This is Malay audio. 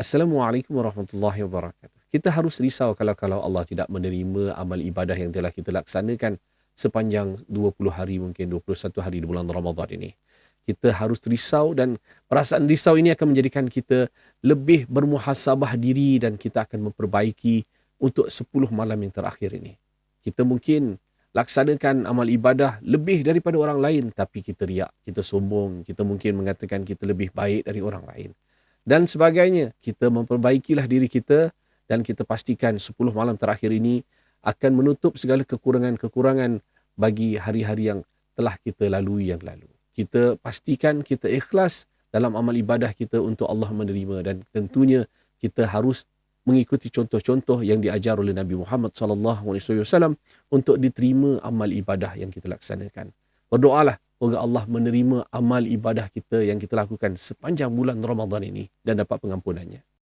Assalamualaikum warahmatullahi wabarakatuh. Kita harus risau kalau Allah tidak menerima amal ibadah yang telah kita laksanakan sepanjang 20 hari, mungkin 21 hari di bulan Ramadan ini. Kita harus risau, dan perasaan risau ini akan menjadikan kita lebih bermuhasabah diri, dan kita akan memperbaiki untuk 10 malam yang terakhir ini. Kita mungkin laksanakan amal ibadah lebih daripada orang lain, tapi kita riak, kita sombong, kita mungkin mengatakan kita lebih baik dari orang lain dan sebagainya. Kita memperbaikilah diri kita, dan kita pastikan 10 malam terakhir ini akan menutup segala kekurangan-kekurangan bagi hari-hari yang telah kita lalui yang lalu. Kita pastikan kita ikhlas dalam amal ibadah kita untuk Allah menerima, dan tentunya kita harus mengikuti contoh-contoh yang diajar oleh Nabi Muhammad SAW untuk diterima amal ibadah yang kita laksanakan. Berdoalah semoga Allah menerima amal ibadah kita yang kita lakukan sepanjang bulan Ramadan ini dan dapat pengampunannya.